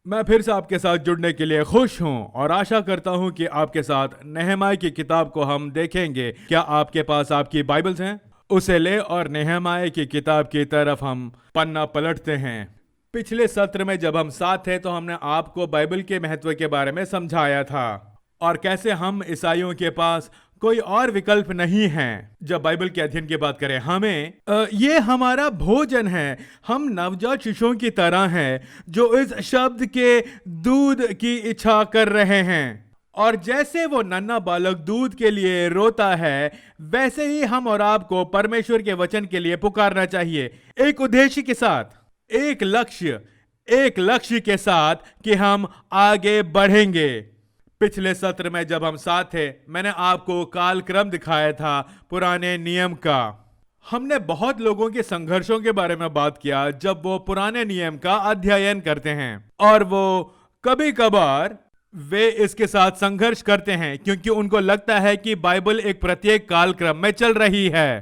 मैं फिर से आपके साथ जुड़ने के लिए खुश हूं और आशा करता हूं कि आपके साथ नेहमाय की किताब को हम देखेंगे। क्या आपके पास आपकी बाइबल्स हैं? उसे ले और नेहमाय की किताब की तरफ हम पन्ना पलटते हैं। पिछले सत्र में जब हम साथ थे तो हमने आपको बाइबल के महत्व के बारे में समझाया था और कैसे हम ईसाइयों के पास कोई और विकल्प नहीं है। जब बाइबल के अध्ययन की बात करें, ये हमारा भोजन है। हम नवजात शिशुओं की तरह हैं जो इस शब्द के दूध की इच्छा कर रहे हैं, और जैसे वो नन्हा बालक दूध के लिए रोता है, वैसे ही हम और आपको परमेश्वर के वचन के लिए पुकारना चाहिए, एक उद्देश्य के साथ, एक लक्ष्य के साथ कि हम आगे बढ़ेंगे। पिछले सत्र में जब हम साथ थे, मैंने आपको कालक्रम दिखाया था पुराने नियम का। हमने बहुत लोगों के संघर्षों के बारे में बात किया जब वो पुराने नियम का अध्ययन करते हैं, और वो कभी कभार वे इसके साथ संघर्ष करते हैं क्योंकि उनको लगता है कि बाइबल एक प्रत्येक कालक्रम में चल रही है।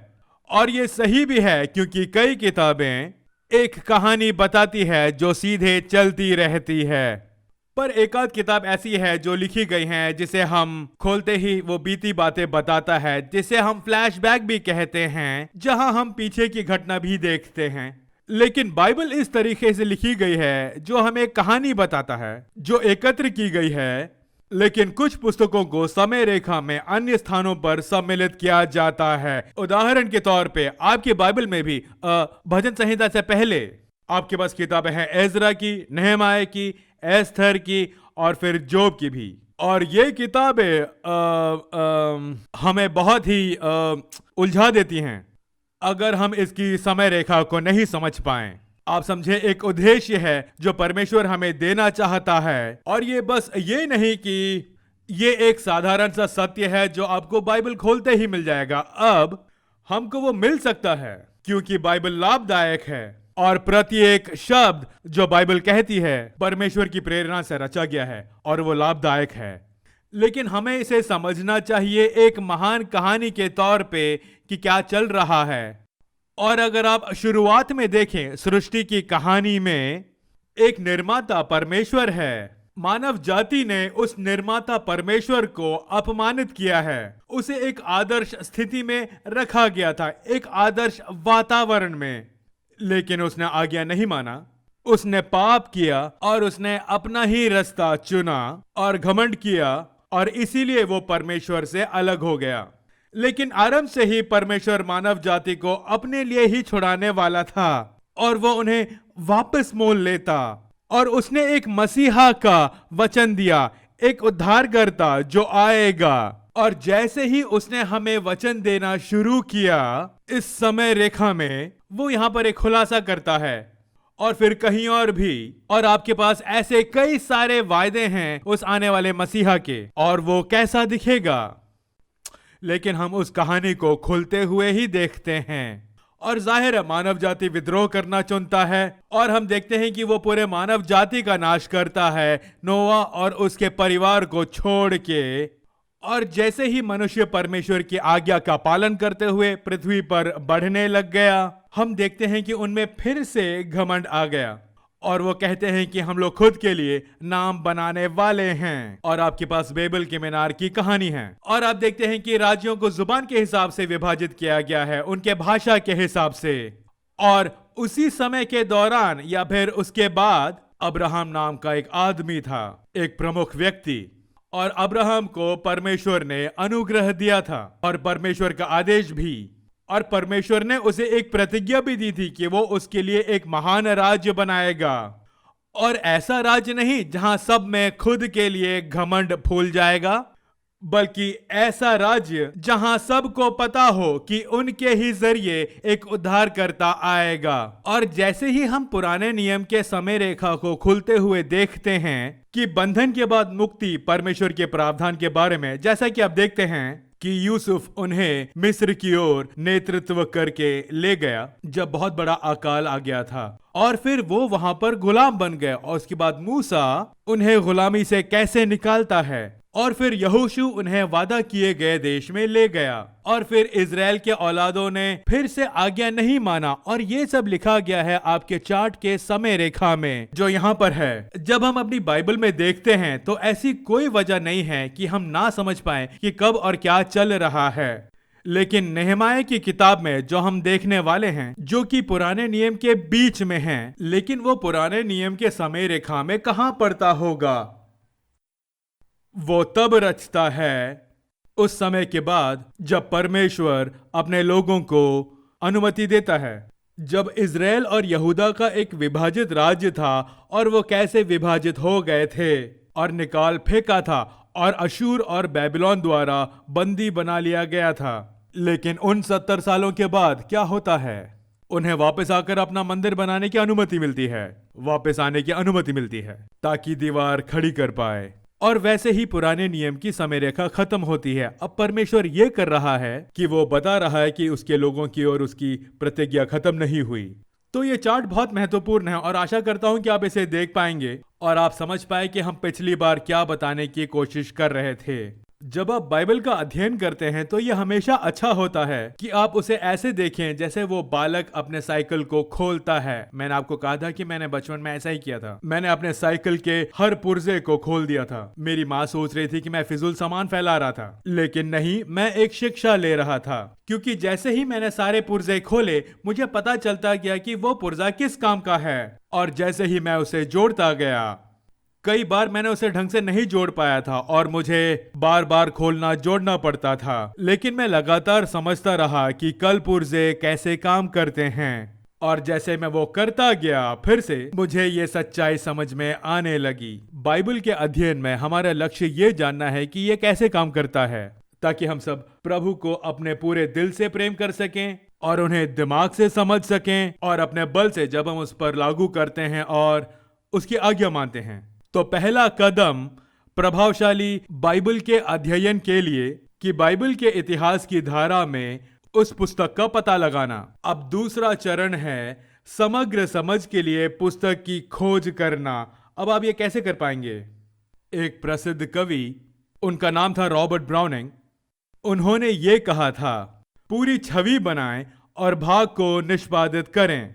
और ये सही भी है क्योंकि कई किताबें एक कहानी बताती है जो सीधे चलती रहती है, पर एक आध किताब ऐसी है जो लिखी गई है जिसे हम खोलते ही वो बीती बातें बताता है, जिसे हम फ्लैशबैक भी कहते हैं, जहां हम पीछे की घटना भी देखते हैं। लेकिन बाइबल इस तरीके से लिखी गई है जो हमें कहानी बताता है जो एकत्र की गई है, लेकिन कुछ पुस्तकों को समय रेखा में अन्य स्थानों पर सम्मिलित किया जाता है। उदाहरण के तौर पे आपकी बाइबल में भी भजन संहिता से पहले आपके पास किताबें हैं एजरा की, नेहमाय की, एस्थर की और फिर जोब की भी। और ये किताबें हमें बहुत ही उलझा देती हैं अगर हम इसकी समय रेखा को नहीं समझ पाएं। आप समझे, एक उद्देश्य है जो परमेश्वर हमें देना चाहता है, और ये बस ये नहीं कि ये एक साधारण सा सत्य है जो आपको बाइबल खोलते ही मिल जाएगा। अब हमको वो मिल सकता है क्योंकि बाइबल लाभदायक है और प्रत्येक शब्द जो बाइबल कहती है परमेश्वर की प्रेरणा से रचा गया है और वो लाभदायक है। लेकिन हमें इसे समझना चाहिए एक महान कहानी के तौर पे कि क्या चल रहा है। और अगर आप शुरुआत में देखें, सृष्टि की कहानी में एक निर्माता परमेश्वर है। मानव जाति ने उस निर्माता परमेश्वर को अपमानित किया है। उसे एक आदर्श स्थिति में रखा गया था, एक आदर्श वातावरण में, लेकिन उसने आज्ञा नहीं माना। उसने पाप किया और उसने अपना ही रास्ता चुना और घमंड किया, और इसीलिए वो परमेश्वर से अलग हो गया। लेकिन आरंभ से ही परमेश्वर मानव जाति को अपने लिए ही छुड़ाने वाला था और वो उन्हें वापस मोल लेता। और उसने एक मसीहा का वचन दिया, एक उद्धारकर्ता जो आएगा। और जैसे ही उसने हमें वचन देना शुरू किया, इस समय रेखा में वो यहां पर एक खुलासा करता है, और फिर कहीं और भी। और आपके पास ऐसे कई सारे वायदे हैं उस आने वाले मसीहा के, और वो कैसा दिखेगा। लेकिन हम उस कहानी को खुलते हुए ही देखते हैं, और जाहिर है मानव जाति विद्रोह करना चुनता है, और हम देखते हैं कि वो पूरे मानव जाति का नाश करता है नोआ और उसके परिवार को छोड़ के। और जैसे ही मनुष्य परमेश्वर की आज्ञा का पालन करते हुए पृथ्वी पर बढ़ने लग गया, हम देखते हैं कि उनमें फिर से घमंड आ गया, और वो कहते हैं कि हम लोग खुद के लिए नाम बनाने वाले हैं। और आपके पास बेबल के मीनार की कहानी है, और आप देखते हैं कि राज्यों को जुबान के हिसाब से विभाजित किया गया है, उनके भाषा के हिसाब से। और उसी समय के दौरान या फिर उसके बाद अब्राहम नाम का एक आदमी था, एक प्रमुख व्यक्ति, और अब्राहम को परमेश्वर ने अनुग्रह दिया था और परमेश्वर का आदेश भी। और परमेश्वर ने उसे एक प्रतिज्ञा भी दी थी कि वो उसके लिए एक महान राज्य बनाएगा, और ऐसा राज्य नहीं जहां सब में खुद के लिए घमंड फूल जाएगा, बल्कि ऐसा राज्य जहां सबको पता हो कि उनके ही जरिए एक उद्धारकर्ता आएगा। और जैसे ही हम पुराने नियम के समय रेखा को खुलते हुए देखते हैं कि बंधन के बाद मुक्ति परमेश्वर के प्रावधान के बारे में, जैसा कि आप देखते हैं कि यूसुफ उन्हें मिस्र की ओर नेतृत्व करके ले गया जब बहुत बड़ा अकाल आ गया था, और फिर वो वहां पर गुलाम बन गए, और उसके बाद मूसा उन्हें गुलामी से कैसे निकालता है, और फिर यहोशू उन्हें वादा किए गए देश में ले गया। और फिर इजराइल के औलादों ने फिर से आज्ञा नहीं माना, और ये सब लिखा गया है आपके चार्ट के समय रेखा में जो यहाँ पर है। जब हम अपनी बाइबल में देखते हैं तो ऐसी कोई वजह नहीं है कि हम ना समझ पाए कि कब और क्या चल रहा है। लेकिन नेहमाया की किताब में जो हम देखने वाले हैं, जो कि पुराने नियम के बीच में है, लेकिन वो पुराने नियम के समय रेखा में कहां पड़ता होगा? वो तब रचता है उस समय के बाद जब परमेश्वर अपने लोगों को अनुमति देता है। जब इजराइल और यहूदा का एक विभाजित राज्य था और वो कैसे विभाजित हो गए थे और निकाल फेंका था और अशूर और बेबीलोन द्वारा बंदी बना लिया गया था। लेकिन उन 70 सालों के बाद क्या होता है? उन्हें वापस आकर अपना मंदिर बनाने की अनुमति मिलती है, वापस आने की अनुमति मिलती है ताकि दीवार खड़ी कर पाए। और वैसे ही पुराने नियम की समय रेखा खत्म होती है। अब परमेश्वर ये कर रहा है कि वो बता रहा है कि उसके लोगों की और उसकी प्रतिज्ञा खत्म नहीं हुई। तो ये चार्ट बहुत महत्वपूर्ण है और आशा करता हूं कि आप इसे देख पाएंगे और आप समझ पाए कि हम पिछली बार क्या बताने की कोशिश कर रहे थे। जब आप बाइबल का अध्ययन करते हैं तो यह हमेशा अच्छा होता है कि आप उसे ऐसे देखें जैसे वो बालक अपने साइकिल को खोलता है। मैंने आपको कहा था कि मैंने बचपन में ऐसा ही किया था। मैंने अपने साइकिल के हर पुर्जे को खोल दिया था। मेरी माँ सोच रही थी कि मैं फिजूल सामान फैला रहा था, लेकिन नहीं, मैं एक शिक्षा ले रहा था। क्योंकि जैसे ही मैंने सारे पुर्जे खोले, मुझे पता चलता गया कि वो पुर्जा किस काम का है। और जैसे ही मैं उसे जोड़ता गया, कई बार मैंने उसे ढंग से नहीं जोड़ पाया था और मुझे बार बार खोलना जोड़ना पड़ता था। लेकिन मैं लगातार समझता रहा कि कल पुर्जे कैसे काम करते हैं। और जैसे मैं वो करता गया, फिर से मुझे ये सच्चाई समझ में आने लगी। बाइबल के अध्ययन में हमारा लक्ष्य ये जानना है कि ये कैसे काम करता है, ताकि हम सब प्रभु को अपने पूरे दिल से प्रेम कर सकें और उन्हें दिमाग से समझ सकें, और अपने बल से जब हम उस पर लागू करते हैं और उसकी आज्ञा मानते हैं। तो पहला कदम प्रभावशाली बाइबल के अध्ययन के लिए कि बाइबल के इतिहास की धारा में उस पुस्तक का पता लगाना। अब दूसरा चरण है समग्र समझ के लिए पुस्तक की खोज करना। अब आप ये कैसे कर पाएंगे? एक प्रसिद्ध कवि, उनका नाम था रॉबर्ट ब्राउनिंग, उन्होंने ये कहा था, पूरी छवि बनाएं और भाग को निष्पादित करें।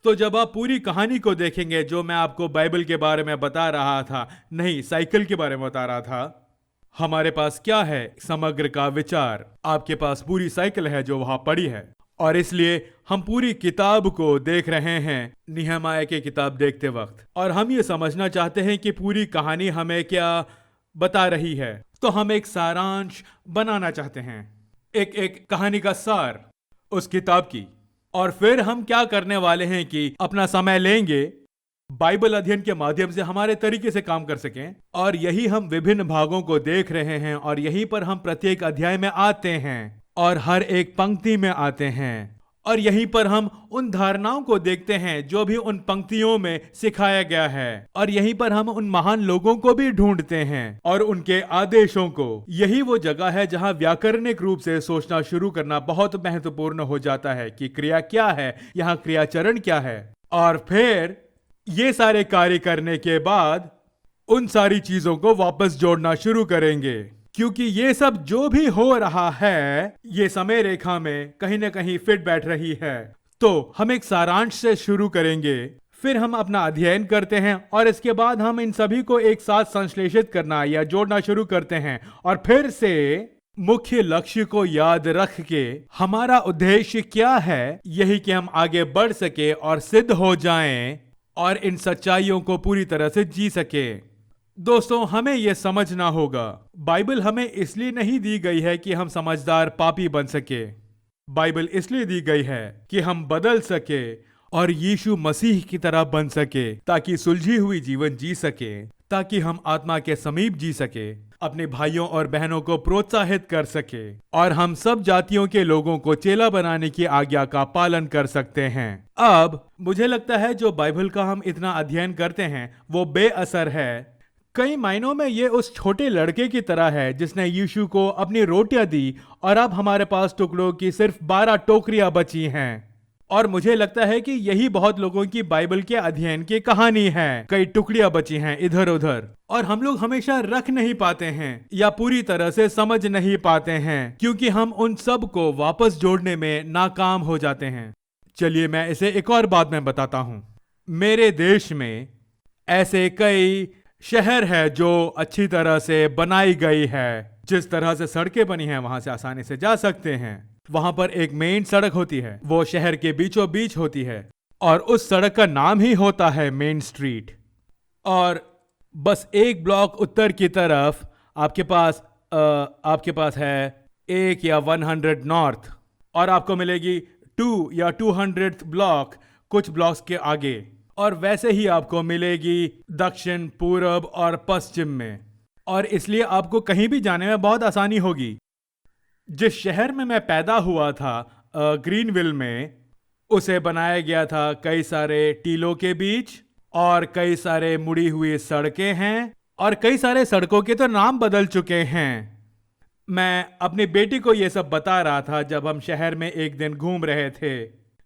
तो जब आप पूरी कहानी को देखेंगे, जो मैं आपको बाइबल के बारे में बता रहा था, नहीं, साइकिल के बारे में बता रहा था, हमारे पास क्या है? समग्र का विचार। आपके पास पूरी साइकिल है जो वहां पड़ी है, और इसलिए हम पूरी किताब को देख रहे हैं नेहमाया की किताब देखते वक्त, और हम ये समझना चाहते हैं कि पूरी कहानी हमें क्या बता रही है। तो हम एक सारांश बनाना चाहते हैं, एक कहानी का सार उस किताब की। और फिर हम क्या करने वाले हैं कि अपना समय लेंगे, बाइबल अध्ययन के माध्यम से हमारे तरीके से काम कर सकें। और यही हम विभिन्न भागों को देख रहे हैं, और यहीं पर हम प्रत्येक अध्याय में आते हैं और हर एक पंक्ति में आते हैं, और यहीं पर हम उन धारणाओं को देखते हैं जो भी उन पंक्तियों में सिखाया गया है, और यहीं पर हम उन महान लोगों को भी ढूंढते हैं और उनके आदेशों को। यही वो जगह है जहां व्याकरणिक रूप से सोचना शुरू करना बहुत महत्वपूर्ण हो जाता है कि क्रिया क्या है, यहाँ क्रियाचरण क्या है। और फिर ये सारे कार्य करने के बाद उन सारी चीजों को वापस जोड़ना शुरू करेंगे, क्योंकि ये सब जो भी हो रहा है ये समय रेखा में कहीं ना कहीं फिट बैठ रही है। तो हम एक सारांश से शुरू करेंगे, फिर हम अपना अध्ययन करते हैं, और इसके बाद हम इन सभी को एक साथ संश्लेषित करना या जोड़ना शुरू करते हैं, और फिर से मुख्य लक्ष्य को याद रख के हमारा उद्देश्य क्या है, यही कि हम आगे बढ़ सके और सिद्ध हो जाएं और इन सच्चाइयों को पूरी तरह से जी सके। दोस्तों, हमें यह समझना होगा, बाइबल हमें इसलिए नहीं दी गई है कि हम समझदार पापी बन सके। बाइबल इसलिए दी गई है कि हम बदल सके और यीशु मसीह की तरह बन सके, ताकि सुलझी हुई जीवन जी सके, ताकि हम आत्मा के समीप जी सके, अपने भाइयों और बहनों को प्रोत्साहित कर सके, और हम सब जातियों के लोगों को चेला बनाने की आज्ञा का पालन कर सकते हैं। अब मुझे लगता है जो बाइबल का हम इतना अध्ययन करते हैं वो बेअसर है। कई मायनों में ये उस छोटे लड़के की तरह है जिसने यीशु को अपनी रोटियां दी, और अब हमारे पास टुकड़ों की सिर्फ 12 टोकरियां बची हैं। और मुझे लगता है कि यही बहुत लोगों की बाइबल के अध्ययन की कहानी है। कई टुकड़ियां बची हैं इधर उधर और हम लोग हमेशा रख नहीं पाते हैं या पूरी तरह से समझ नहीं पाते हैं क्योंकि हम उन सब को वापस जोड़ने में नाकाम हो जाते हैं। चलिए मैं इसे एक और बात में बताता हूं। मेरे देश में ऐसे कई शहर है जो अच्छी तरह से बनाई गई है। जिस तरह से सड़कें बनी हैं वहां से आसानी से जा सकते हैं। वहां पर एक मेन सड़क होती है, वो शहर के बीचों बीच होती है और उस सड़क का नाम ही होता है मेन स्ट्रीट। और बस एक ब्लॉक उत्तर की तरफ आपके पास है 1 या 100 नॉर्थ और आपको मिलेगी 2 या 200 ब्लॉक कुछ ब्लॉक्स के आगे। और वैसे ही आपको मिलेगी दक्षिण, पूरब और पश्चिम में। और इसलिए आपको कहीं भी जाने में बहुत आसानी होगी। जिस शहर में मैं पैदा हुआ था, ग्रीनविल में, उसे बनाया गया था कई सारे टीलों के बीच और कई सारे मुड़ी हुई सड़कें हैं और कई सारे सड़कों के तो नाम बदल चुके हैं। मैं अपनी बेटी को यह सब बता रहा था जब हम शहर में एक दिन घूम रहे थे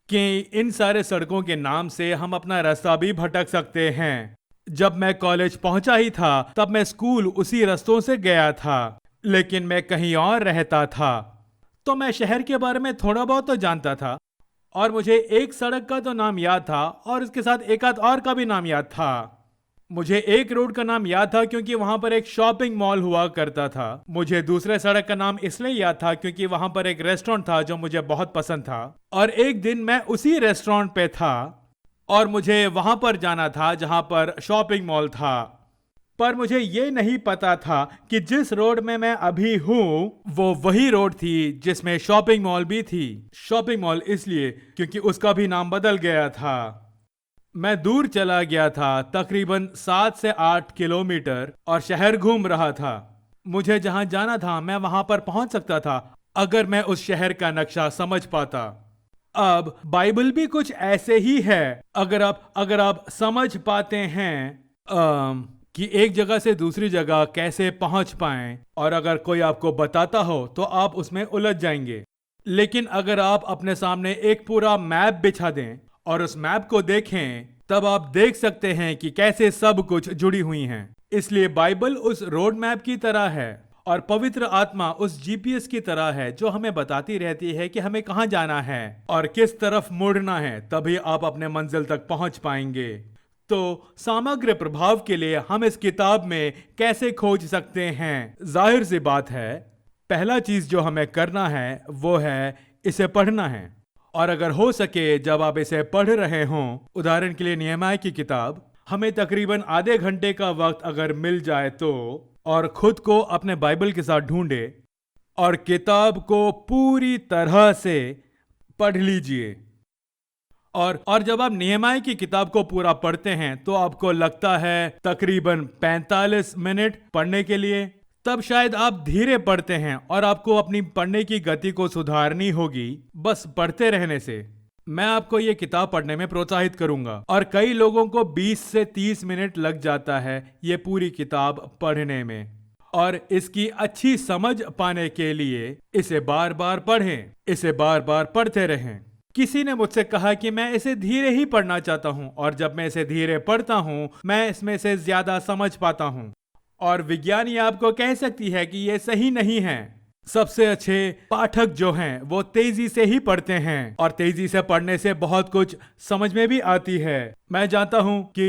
कि इन सारे सड़कों के नाम से हम अपना रास्ता भी भटक सकते हैं। जब मैं कॉलेज पहुंचा ही था तब मैं स्कूल उसी रास्तों से गया था, लेकिन मैं कहीं और रहता था। तो मैं शहर के बारे में थोड़ा बहुत तो जानता था और मुझे एक सड़क का तो नाम याद था और इसके साथ एक आध और का भी नाम याद था। मुझे एक रोड का नाम याद था क्योंकि वहां पर एक शॉपिंग मॉल हुआ करता था। मुझे दूसरे सड़क का नाम इसलिए याद था क्योंकि वहां पर एक रेस्टोरेंट था जो मुझे बहुत पसंद था और एक दिन मैं उसी रेस्टोरेंट पे था और मुझे वहां पर जाना था जहां पर शॉपिंग मॉल था। पर मुझे ये नहीं पता था कि जिस रोड में मैं अभी हूं वो वही रोड थी जिसमें शॉपिंग मॉल भी थी। शॉपिंग मॉल इसलिए क्योंकि उसका भी नाम बदल गया था। मैं दूर चला गया था, तकरीबन 7 से 8 किलोमीटर, और शहर घूम रहा था। मुझे जहां जाना था मैं वहां पर पहुंच सकता था अगर मैं उस शहर का नक्शा समझ पाता। अब बाइबल भी कुछ ऐसे ही है। अगर आप समझ पाते हैं कि एक जगह से दूसरी जगह कैसे पहुंच पाएं और अगर कोई आपको बताता हो तो आप उसमें उलझ जाएंगे। लेकिन अगर आप अपने सामने एक पूरा मैप बिछा दें और उस मैप को देखें तब आप देख सकते हैं कि कैसे सब कुछ जुड़ी हुई हैं। इसलिए बाइबल उस रोड मैप की तरह है और पवित्र आत्मा उस जीपीएस की तरह है जो हमें बताती रहती है कि हमें कहां जाना है और किस तरफ मुड़ना है। तभी आप अपने मंजिल तक पहुंच पाएंगे। तो समग्र प्रभाव के लिए हम इस किताब में कैसे खोज सकते हैं? जाहिर सी बात है, पहला चीज जो हमें करना है वो है इसे पढ़ना है। और अगर हो सके जब आप इसे पढ़ रहे हों, उदाहरण के लिए नहमीया की किताब, हमें तकरीबन आधे घंटे का वक्त अगर मिल जाए तो, और खुद को अपने बाइबल के साथ ढूंढे और किताब को पूरी तरह से पढ़ लीजिए। और जब आप नहमीया की किताब को पूरा पढ़ते हैं तो आपको लगता है तकरीबन 45 मिनट पढ़ने के लिए। तब शायद आप धीरे पढ़ते हैं और आपको अपनी पढ़ने की गति को सुधारनी होगी बस पढ़ते रहने से। मैं आपको ये किताब पढ़ने में प्रोत्साहित करूंगा। और कई लोगों को 20 से 30 मिनट लग जाता है ये पूरी किताब पढ़ने में। और इसकी अच्छी समझ पाने के लिए इसे बार बार पढ़ें, इसे बार बार पढ़ते रहें। किसी ने मुझसे कहा कि मैं इसे धीरे ही पढ़ना चाहता हूं और जब मैं इसे धीरे पढ़ता हूं मैं इसमें से ज्यादा समझ पाता हूं। और विज्ञानी आपको कह सकती है कि यह सही नहीं है। सबसे अच्छे पाठक जो हैं वो तेजी से ही पढ़ते हैं और तेजी से पढ़ने से बहुत कुछ समझ में भी आती है। मैं जानता हूं कि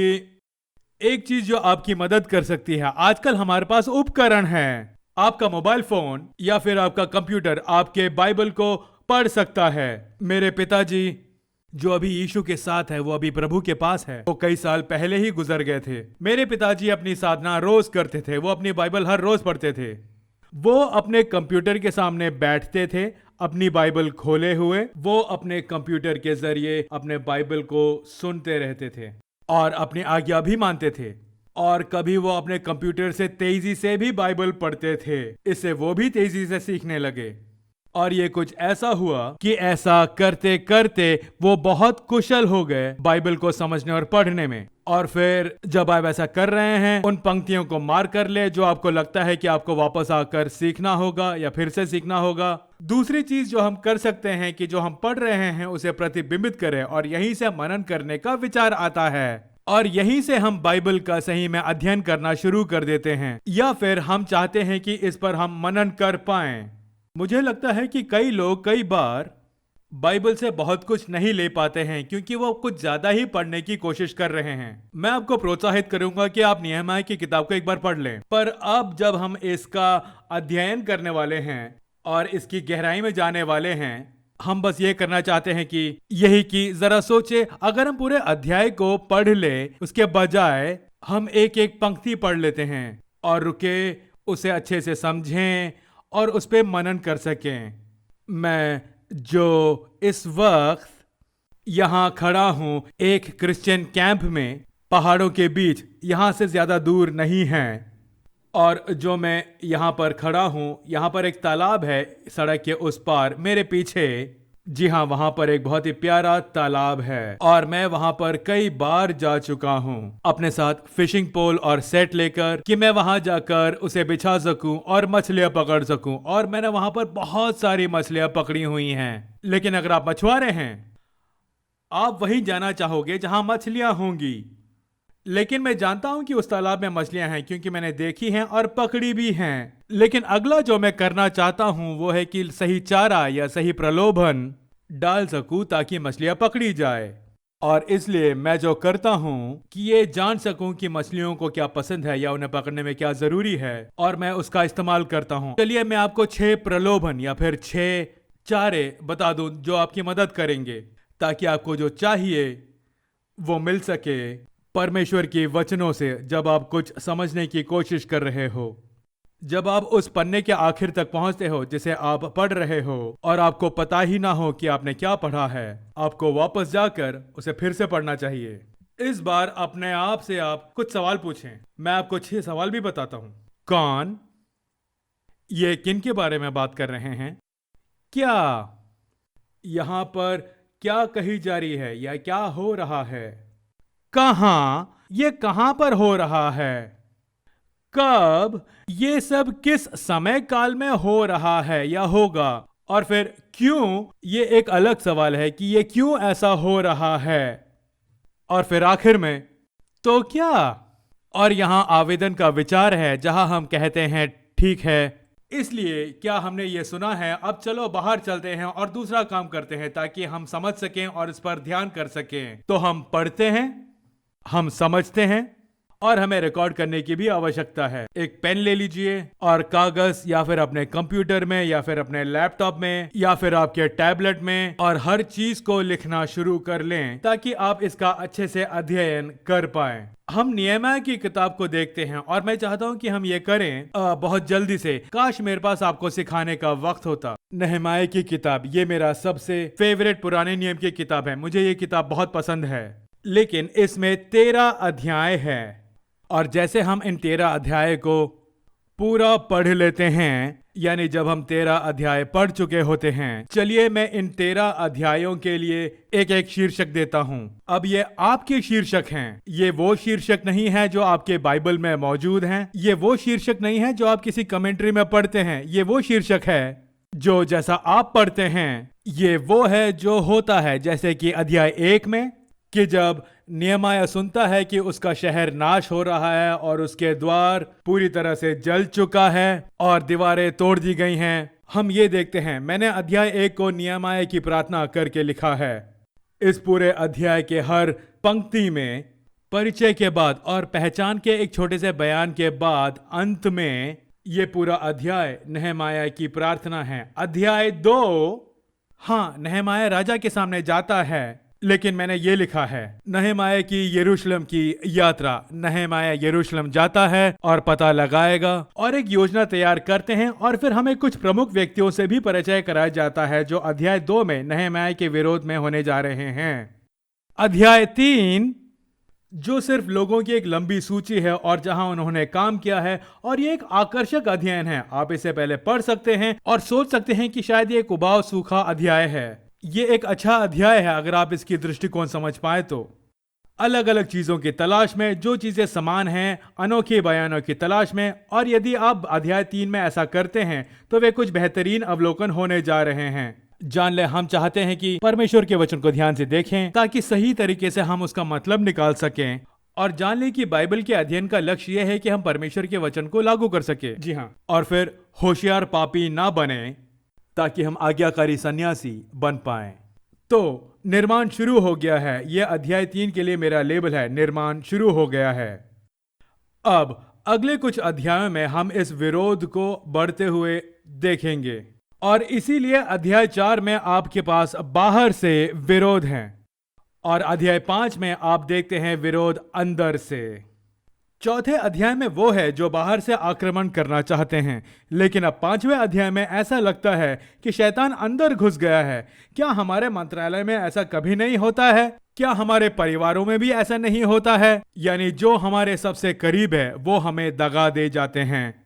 एक चीज जो आपकी मदद कर सकती है, आजकल हमारे पास उपकरण हैं। आपका मोबाइल फोन या फिर आपका कंप्यूटर आपके बाइबल को पढ़ सकता है। मेरे पिताजी जो अभी यीशु के साथ है, वो अभी प्रभु के पास है, वो कई साल पहले ही गुजर गए थे। मेरे पिताजी अपनी साधना रोज करते थे, वो अपनी बाइबल हर रोज पढ़ते थे। वो अपने कंप्यूटर के सामने बैठते थे अपनी बाइबल खोले हुए, वो अपने कंप्यूटर के जरिए अपने बाइबल को सुनते रहते थे और अपनी आज्ञा भी मानते थे। और कभी वो अपने कंप्यूटर से तेजी से भी बाइबल पढ़ते थे, इससे वो भी तेजी से सीखने लगे। और ये कुछ ऐसा हुआ कि ऐसा करते करते वो बहुत कुशल हो गए बाइबल को समझने और पढ़ने में। और फिर जब आप ऐसा कर रहे हैं, उन पंक्तियों को मार कर ले जो आपको लगता है कि आपको वापस आकर सीखना होगा या फिर से सीखना होगा। दूसरी चीज जो हम कर सकते हैं कि जो हम पढ़ रहे हैं उसे प्रतिबिंबित करें और यहीं से मनन करने का विचार आता है और यहीं से हम बाइबल का सही में अध्ययन करना शुरू कर देते हैं, या फिर हम चाहते हैं कि इस पर हम मनन कर पाएं। मुझे लगता है कि कई लोग कई बार बाइबल से बहुत कुछ नहीं ले पाते हैं क्योंकि वो कुछ ज्यादा ही पढ़ने की कोशिश कर रहे हैं। मैं आपको प्रोत्साहित करूंगा कि आप नहम्याह की किताब को एक बार पढ़ लें, पर अब जब हम इसका अध्ययन करने वाले हैं और इसकी गहराई में जाने वाले हैं, हम बस ये करना चाहते हैं कि यही कि जरा सोचे, अगर हम पूरे अध्याय को पढ़ ले उसके बजाय हम एक एक पंक्ति पढ़ लेते हैं और रुके, उसे अच्छे से समझें और उस पर मनन कर सकें। मैं जो इस वक्त यहाँ खड़ा हूँ एक क्रिश्चियन कैंप में पहाड़ों के बीच, यहाँ से ज़्यादा दूर नहीं है, और जो मैं यहाँ पर खड़ा हूँ, यहाँ पर एक तालाब है सड़क के उस पार मेरे पीछे। जी हाँ, वहां पर एक बहुत ही प्यारा तालाब है और मैं वहां पर कई बार जा चुका हूँ अपने साथ फिशिंग पोल और सेट लेकर कि मैं वहां जाकर उसे बिछा सकूं और मछलियां पकड़ सकूं, और मैंने वहां पर बहुत सारी मछलियां पकड़ी हुई हैं। लेकिन अगर आप मछुआरे हैं, आप वहीं जाना चाहोगे जहां मछलियां होंगी। लेकिन मैं जानता हूं कि उस तालाब में मछलियां हैं क्योंकि मैंने देखी हैं और पकड़ी भी हैं। लेकिन अगला जो मैं करना चाहता हूं वो है कि सही चारा या सही प्रलोभन डाल सकूं ताकि मछलियां पकड़ी जाए। और इसलिए मैं जो करता हूं कि ये जान सकूं कि मछलियों को क्या पसंद है या उन्हें पकड़ने में क्या जरूरी है, और मैं उसका इस्तेमाल करता हूं। चलिए मैं आपको 6 प्रलोभन या फिर 6 चारे बता दूं जो आपकी मदद करेंगे ताकि आपको जो चाहिए वो मिल सके परमेश्वर के वचनों से जब आप कुछ समझने की कोशिश कर रहे हो। जब आप उस पन्ने के आखिर तक पहुंचते हो जिसे आप पढ़ रहे हो और आपको पता ही ना हो कि आपने क्या पढ़ा है, आपको वापस जाकर उसे फिर से पढ़ना चाहिए। इस बार अपने आप से आप कुछ सवाल पूछें। मैं आपको 6 सवाल भी बताता हूं। कौन? ये किन के बारे में बात कर रहे हैं? क्या? यहां पर क्या कही जा रही है या क्या हो रहा है? कहां? ये कहां पर हो रहा है? कब? ये सब किस समय काल में हो रहा है या होगा? और फिर क्यों? ये एक अलग सवाल है कि ये क्यों ऐसा हो रहा है। और फिर आखिर में तो क्या? और यहां आवेदन का विचार है जहां हम कहते हैं ठीक है, इसलिए क्या हमने ये सुना है, अब चलो बाहर चलते हैं और दूसरा काम करते हैं ताकि हम समझ सकें और इस पर ध्यान कर सकें। तो हम पढ़ते हैं, हम समझते हैं, और हमें रिकॉर्ड करने की भी आवश्यकता है। एक पेन ले लीजिए और कागज या फिर अपने कंप्यूटर में या फिर अपने लैपटॉप में या फिर आपके टैबलेट में, और हर चीज को लिखना शुरू कर लें ताकि आप इसका अच्छे से अध्ययन कर पाएं। हम नहम्याह की किताब को देखते हैं और मैं चाहता हूं कि हम ये करें बहुत जल्दी से। काश मेरे पास आपको सिखाने का वक्त होता। नहम्याह की किताब ये मेरा सबसे फेवरेट पुराने नियम की किताब है। मुझे ये किताब बहुत पसंद है। लेकिन इसमें 13 अध्याय है, और जैसे हम इन 13 अध्याय को पूरा पढ़ लेते हैं, यानी जब हम 13 अध्याय पढ़ चुके होते हैं, चलिए मैं इन 13 अध्यायों के लिए एक एक शीर्षक देता हूं। अब ये आपके शीर्षक हैं। ये वो शीर्षक नहीं है जो आपके बाइबल में मौजूद हैं। ये वो शीर्षक नहीं है जो आप किसी कमेंट्री में पढ़ते हैं। ये वो शीर्षक है जो जैसा आप पढ़ते हैं, ये वो है जो होता है। जैसे कि अध्याय 1 में कि जब नहम्याह सुनता है कि उसका शहर नाश हो रहा है और उसके द्वार पूरी तरह से जल चुका है और दीवारें तोड़ दी गई हैं, हम ये देखते हैं। मैंने अध्याय 1 को नहम्याह की प्रार्थना करके लिखा है। इस पूरे अध्याय के हर पंक्ति में परिचय के बाद और पहचान के एक छोटे से बयान के बाद अंत में ये पूरा अध्याय नहम्याह की प्रार्थना है। अध्याय 2, हाँ, नहम्याह राजा के सामने जाता है, लेकिन मैंने ये लिखा है नहम्याह की यरूशलेम की यात्रा। नहम्याह यरूशलेम जाता है और पता लगाएगा और एक योजना तैयार करते हैं, और फिर हमें कुछ प्रमुख व्यक्तियों से भी परिचय कराया जाता है जो अध्याय 2 में नहम्याह के विरोध में होने जा रहे हैं। अध्याय 3 जो सिर्फ लोगों की एक लंबी सूची है और जहां उन्होंने काम किया है, और ये एक आकर्षक अध्ययन है। आप इसे पहले पढ़ सकते हैं और सोच सकते हैं कि शायद ये एक उबाऊ सूखा अध्याय है। ये एक अच्छा अध्याय है अगर आप इसकी दृष्टिकोण समझ पाए तो। अलग अलग चीजों की तलाश में, जो चीजें समान हैं, अनोखे बयानों की तलाश में, और यदि आप अध्याय 3 में ऐसा करते हैं तो वे कुछ बेहतरीन अवलोकन होने जा रहे हैं। जान ले, हम चाहते हैं कि परमेश्वर के वचन को ध्यान से देखें ताकि सही तरीके से हम उसका मतलब निकाल सकें, और जान लें कि बाइबल के अध्ययन का लक्ष्य यह है कि हम परमेश्वर के वचन को लागू कर सके। जी हाँ, और फिर होशियार पापी ना बने ताकि हम आज्ञाकारी सन्यासी बन पाएं। तो निर्माण शुरू हो गया है। यह अध्याय 3 के लिए मेरा लेबल है, निर्माण शुरू हो गया है। अब अगले कुछ अध्यायों में हम इस विरोध को बढ़ते हुए देखेंगे, और इसीलिए अध्याय 4 में आपके पास बाहर से विरोध है, और अध्याय 5 में आप देखते हैं विरोध अंदर से। चौथे अध्याय में वो है जो बाहर से आक्रमण करना चाहते हैं, लेकिन अब 5वें अध्याय में ऐसा लगता है कि शैतान अंदर घुस गया है। क्या हमारे मंत्रालय में ऐसा कभी नहीं होता है? क्या हमारे परिवारों में भी ऐसा नहीं होता है? यानी जो हमारे सबसे करीब है वो हमें दगा दे जाते हैं।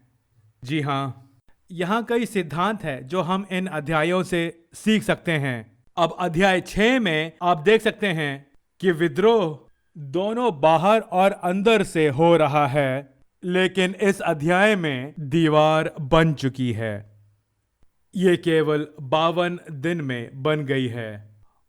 जी हाँ, यहाँ कई सिद्धांत है जो हम इन अध्यायों से सीख सकते हैं। अब अध्याय 6 में आप देख सकते हैं कि विद्रोह दोनों बाहर और अंदर से हो रहा है, लेकिन इस अध्याय में दीवार बन चुकी है। ये केवल 52 दिन में बन गई है।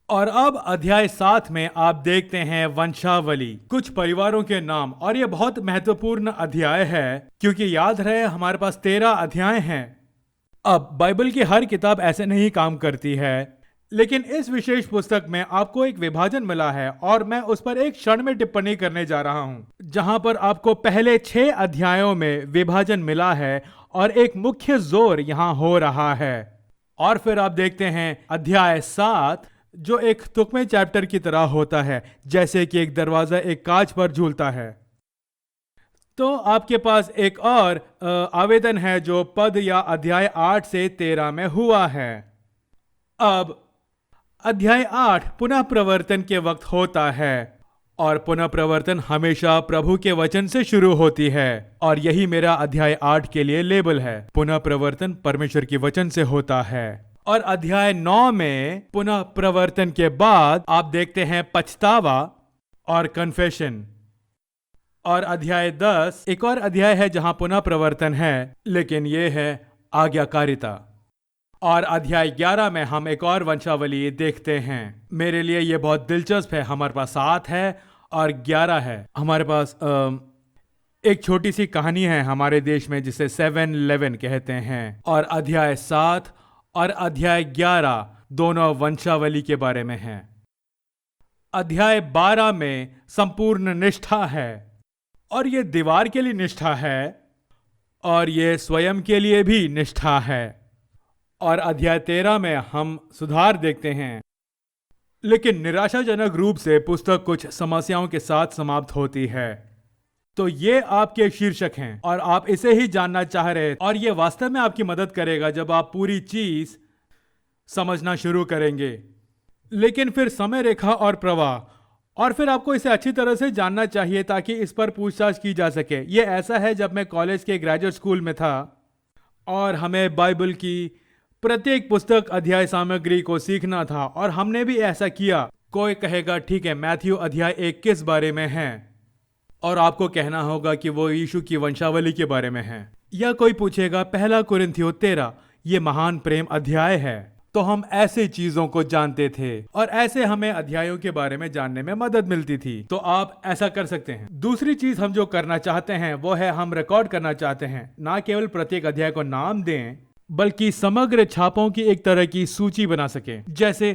और अब अध्याय 7 में आप देखते हैं वंशावली, कुछ परिवारों के नाम, और ये बहुत महत्वपूर्ण अध्याय है क्योंकि याद रहे हमारे पास 13 अध्याय हैं। अब बाइबल की हर किताब ऐसे नहीं काम करती है, लेकिन इस विशेष पुस्तक में आपको एक विभाजन मिला है, और मैं उस पर एक क्षण में टिप्पणी करने जा रहा हूं। जहां पर आपको पहले 6 अध्यायों में विभाजन मिला है और एक मुख्य जोर यहां हो रहा है। और फिर आप देखते हैं अध्याय 7 जो एक तुकमे चैप्टर की तरह होता है, जैसे कि एक दरवाजा एक कांच पर झूलता है। तो आपके पास एक और आवेदन है जो पद या अध्याय 8 से 13 में हुआ है। अब अध्याय 8 पुनः प्रवर्तन के वक्त होता है, और पुनः प्रवर्तन हमेशा प्रभु के वचन से शुरू होती है, और यही मेरा अध्याय 8 के लिए लेबल है। पुनः प्रवर्तन परमेश्वर के वचन से होता है। और अध्याय 9 में पुनः प्रवर्तन के बाद आप देखते हैं पछतावा और कन्फेशन। और अध्याय 10 एक और अध्याय है जहां पुनः प्रवर्तन है, लेकिन यह है आज्ञाकारिता। और अध्याय 11 में हम एक और वंशावली देखते हैं। मेरे लिए यह बहुत दिलचस्प है। हमारे पास 7 है और 11 है। हमारे पास एक छोटी सी कहानी है हमारे देश में जिसे 7-11 कहते हैं। और अध्याय 7 और अध्याय 11 दोनों वंशावली के बारे में हैं। अध्याय 12 में संपूर्ण निष्ठा है, और यह दीवार के लिए निष्ठा है, और यह स्वयं के लिए भी निष्ठा है। और अध्याय 13 में हम सुधार देखते हैं, लेकिन निराशाजनक रूप से पुस्तक कुछ समस्याओं के साथ समाप्त होती है। तो ये आपके शीर्षक हैं, और आप इसे ही जानना चाह रहे, और ये वास्तव में आपकी मदद करेगा जब आप पूरी चीज समझना शुरू करेंगे। लेकिन फिर समय रेखा और प्रवाह, और फिर आपको इसे अच्छी तरह से जानना चाहिए ताकि इस पर पूछताछ की जा सके। ये ऐसा है जब मैं कॉलेज के ग्रेजुएट स्कूल में था और हमें बाइबल की प्रत्येक पुस्तक अध्याय सामग्री को सीखना था, और हमने भी ऐसा किया। कोई कहेगा ठीक है, मैथ्यू अध्याय 1 किस बारे में है, और आपको कहना होगा कि वो यीशु की वंशावली के बारे में है। या कोई पूछेगा पहला कुरिन्थियों 13 ये महान प्रेम अध्याय है। तो हम ऐसे चीजों को जानते थे, और ऐसे हमें अध्यायों के बारे में जानने में मदद मिलती थी। तो आप ऐसा कर सकते हैं। दूसरी चीज हम जो करना चाहते हैं वो है हम रिकॉर्ड करना चाहते हैं, ना केवल प्रत्येक अध्याय को नाम दें, बल्कि समग्र छापों की एक तरह की सूची बना सके। जैसे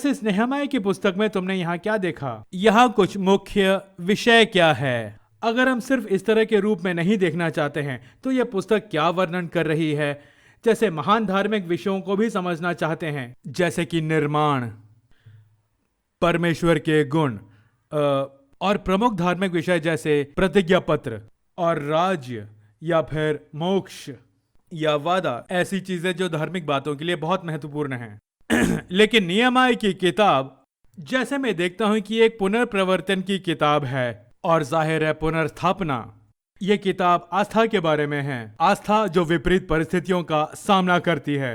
इस नेहमाया की पुस्तक में तुमने यहाँ क्या देखा, यहाँ कुछ मुख्य विषय क्या है। अगर हम सिर्फ इस तरह के रूप में नहीं देखना चाहते हैं तो यह पुस्तक क्या वर्णन कर रही है। जैसे महान धार्मिक विषयों को भी समझना चाहते हैं, जैसे कि निर्माण, परमेश्वर के गुण, और प्रमुख धार्मिक विषय जैसे प्रतिज्ञा पत्र और राज्य, या फिर मोक्ष या वादा, ऐसी चीजें जो धार्मिक बातों के लिए बहुत महत्वपूर्ण हैं। लेकिन नेहमाया की किताब, जैसे मैं देखता हूं कि एक पुनर्प्रवर्तन की किताब है, और जाहिर है पुनर्स्थापना। ये किताब आस्था के बारे में है, आस्था जो विपरीत परिस्थितियों का सामना करती है।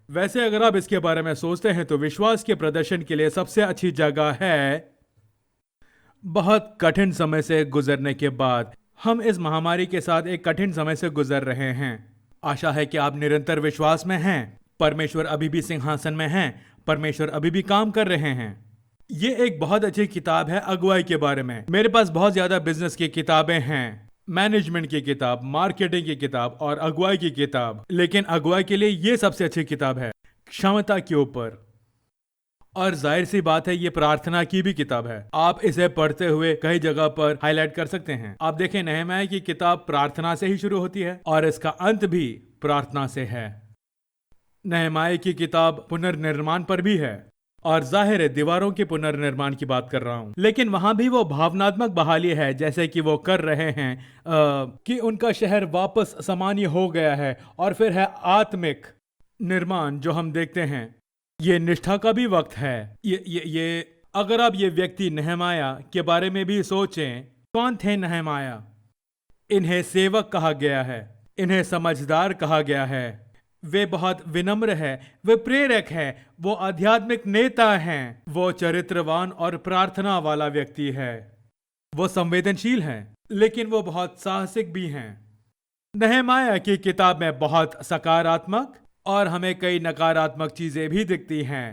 वैसे अगर आप इसके बारे में सोचते हैं तो विश्वास के प्रदर्शन के लिए सबसे अच्छी जगह है बहुत कठिन समय से गुजरने के बाद। हम इस महामारी के साथ एक कठिन समय से गुजर रहे हैं। आशा है कि आप निरंतर विश्वास में हैं। परमेश्वर अभी भी सिंहासन में हैं। परमेश्वर अभी भी काम कर रहे हैं। ये एक बहुत अच्छी किताब है अगुवाई के बारे में। मेरे पास बहुत ज्यादा बिजनेस की किताबें हैं, मैनेजमेंट की किताब, मार्केटिंग की किताब और अगुवाई की किताब, लेकिन अगुवाई के लिए ये सबसे अच्छी किताब है क्षमता के ऊपर। और जाहिर सी बात है ये प्रार्थना की भी किताब है। आप इसे पढ़ते हुए कई जगह पर हाईलाइट कर सकते हैं। आप देखें नहम्याह की किताब प्रार्थना से ही शुरू होती है और इसका अंत भी प्रार्थना से है। नहम्याह की किताब पुनर्निर्माण पर भी है और जाहिर है दीवारों के पुनर्निर्माण की बात कर रहा हूं, लेकिन वहां भी वो भावनात्मक बहाली है, जैसे कि वो कर रहे हैं कि उनका शहर वापस सामान्य हो गया है। और फिर है आत्मिक निर्माण जो हम देखते हैं। ये निष्ठा का भी वक्त है। ये अगर आप ये व्यक्ति नहम्याह के बारे में भी सोचें, कौन थे नहम्याह? इन्हें सेवक कहा गया है, इन्हें समझदार कहा गया है। वे बहुत विनम्र है, वे प्रेरक है, वो आध्यात्मिक नेता हैं, वो चरित्रवान और प्रार्थना वाला व्यक्ति है, वो संवेदनशील हैं, लेकिन वो बहुत साहसिक भी हैं। नहम्याह की किताब में बहुत सकारात्मक और हमें कई नकारात्मक चीजें भी दिखती हैं।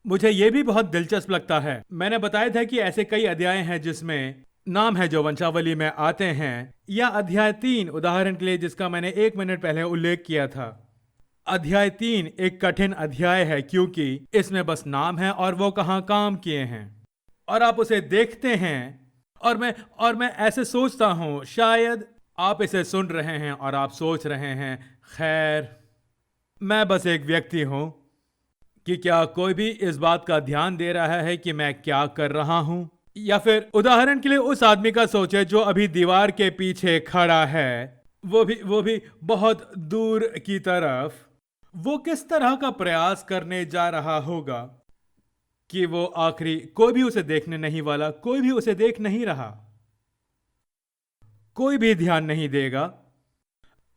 मुझे यह भी बहुत दिलचस्प लगता है। मैंने बताया था कि ऐसे कई अध्याय हैं जिसमें नाम है जो वंशावली में आते हैं, या अध्याय 3 उदाहरण के लिए जिसका मैंने 1 मिनट पहले उल्लेख किया था। अध्याय 3 एक कठिन अध्याय है क्योंकि इसमें बस नाम है और वो कहाँ काम किए हैं, और आप उसे देखते हैं और मैं ऐसे सोचता हूं, शायद आप इसे सुन रहे हैं और आप सोच रहे हैं खैर मैं बस एक व्यक्ति हूं कि क्या कोई भी इस बात का ध्यान दे रहा है कि मैं क्या कर रहा हूं? या फिर उदाहरण के लिए उस आदमी का सोचे जो अभी दीवार के पीछे खड़ा है, वो भी बहुत दूर की तरफ। वो किस तरह का प्रयास करने जा रहा होगा कि वो आखिरी कोई भी उसे देखने नहीं वाला, कोई भी उसे देख नहीं रहा, कोई भी ध्यान नहीं देगा,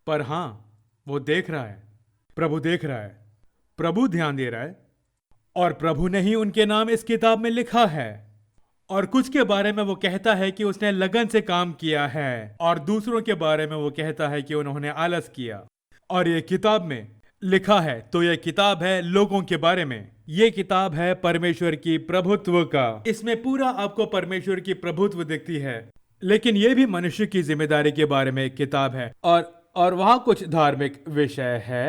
पर हां वो देख रहा है। प्रभु देख रहा है, प्रभु ध्यान दे रहा है, और प्रभु ने ही उनके नाम इस किताब में लिखा है। और कुछ के बारे में वो कहता है कि उसने लगन से काम किया है, और दूसरों के बारे में वो कहता है कि उन्होंने आलस किया। और ये किताब में लिखा है, तो ये किताब है लोगों के बारे में। ये किताब है परमेश्वर की प्रभुत्व का। इसमें पूरा आपको परमेश्वर की प्रभुत्व दिखती है, लेकिन ये भी मनुष्य की जिम्मेदारी के बारे में एक किताब है, और वहां कुछ धार्मिक विषय है।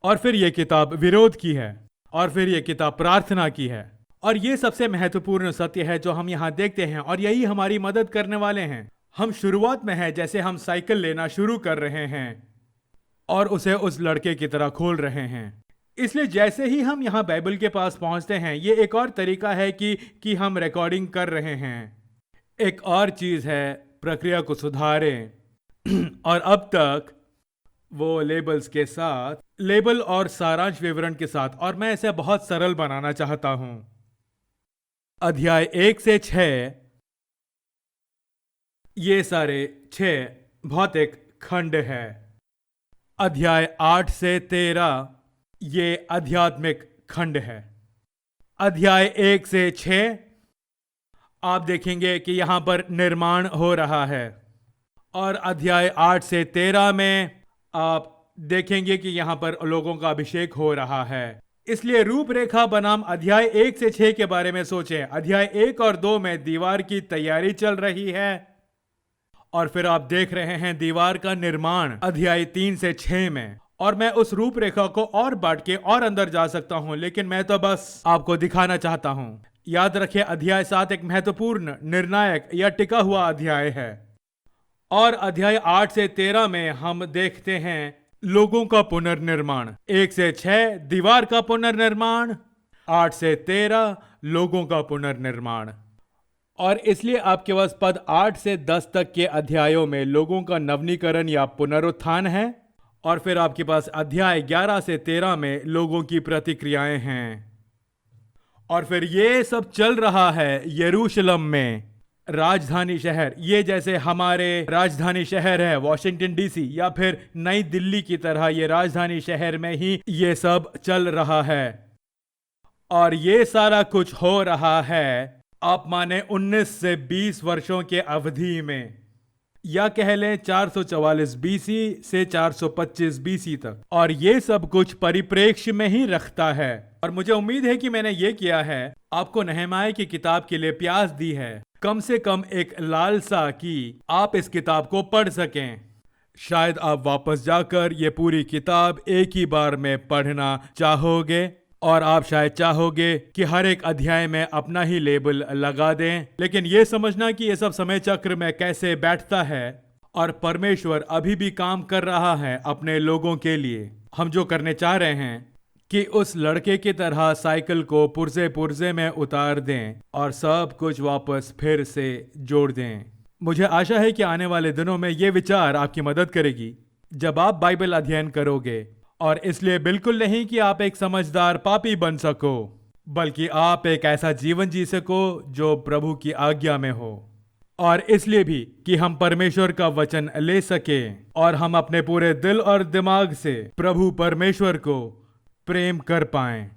और फिर यह किताब विरोध की है, और फिर यह किताब प्रार्थना की है। और ये सबसे महत्वपूर्ण सत्य है जो हम यहाँ देखते हैं, और यही हमारी मदद करने वाले हैं। हम शुरुआत में हैं, जैसे हम साइकिल लेना शुरू कर रहे हैं और उसे उस लड़के की तरह खोल रहे हैं। इसलिए जैसे ही हम यहाँ बाइबल के पास पहुँचते हैं, ये एक और तरीका है कि हम रिकॉर्डिंग कर रहे हैं। एक और चीज है प्रक्रिया को सुधारें। और अब तक वो लेबल्स के साथ, लेबल और सारांश विवरण के साथ, और मैं इसे बहुत सरल बनाना चाहता हूं। अध्याय 1 से 6 ये सारे 6 भौतिक खंड है। अध्याय 8 से 13 ये आध्यात्मिक खंड है। अध्याय 1 से 6 आप देखेंगे कि यहां पर निर्माण हो रहा है, और अध्याय 8 से 13 में आप देखेंगे कि यहां पर लोगों का अभिषेक हो रहा है। इसलिए रूपरेखा बनाम अध्याय 1 से 6 के बारे में सोचें। अध्याय 1 और 2 में दीवार की तैयारी चल रही है, और फिर आप देख रहे हैं दीवार का निर्माण अध्याय 3 से 6 में। और मैं उस रूपरेखा को और बांट के और अंदर जा सकता हूं, लेकिन मैं तो बस आपको दिखाना चाहता हूं। याद रखिए अध्याय 7 एक महत्वपूर्ण, निर्णायक या टिका हुआ अध्याय है। और अध्याय 8 से 13 में हम देखते हैं लोगों का पुनर्निर्माण। 1 से 6 दीवार का पुनर्निर्माण, 8 से 13 लोगों का पुनर्निर्माण। और इसलिए आपके पास पद 8 से 10 तक के अध्यायों में लोगों का नवीनीकरण या पुनरुत्थान है, और फिर आपके पास अध्याय 11 से 13 में लोगों की प्रतिक्रियाएं हैं। और फिर ये सब चल रहा है यरूशलेम में। राजधानी शहर, ये जैसे हमारे राजधानी शहर है वॉशिंगटन डीसी या फिर नई दिल्ली की तरह, ये राजधानी शहर में ही ये सब चल रहा है। और ये सारा कुछ हो रहा है आप माने 19 से 20 वर्षों के अवधि में, या कह लें 444 बीसी से 425 बीसी तक। और ये सब कुछ परिप्रेक्ष्य में ही रखता है। और मुझे उम्मीद है कि मैंने ये किया है, आपको नहमाया की किताब के लिए प्यास दी है, कम से कम एक लालसा कि आप इस किताब को पढ़ सकें। शायद आप वापस जाकर ये पूरी किताब एक ही बार में पढ़ना चाहोगे, और आप शायद चाहोगे कि हर एक अध्याय में अपना ही लेबल लगा दें। लेकिन ये समझना कि ये सब समय चक्र में कैसे बैठता है, और परमेश्वर अभी भी काम कर रहा है अपने लोगों के लिए। हम जो करने चाह रहे हैं कि उस लड़के की तरह साइकिल को पुर्जे पुर्जे में उतार दें और सब कुछ वापस फिर से जोड़ दें। मुझे आशा है कि आने वाले दिनों में ये विचार आपकी मदद करेगी जब आप बाइबल अध्ययन करोगे। और इसलिए बिल्कुल नहीं कि आप एक समझदार पापी बन सको, बल्कि आप एक ऐसा जीवन जी सको जो प्रभु की आज्ञा में हो। और इसलिए भी कि हम परमेश्वर का वचन ले सके और हम अपने पूरे दिल और दिमाग से प्रभु परमेश्वर को प्रेम कर पाएं।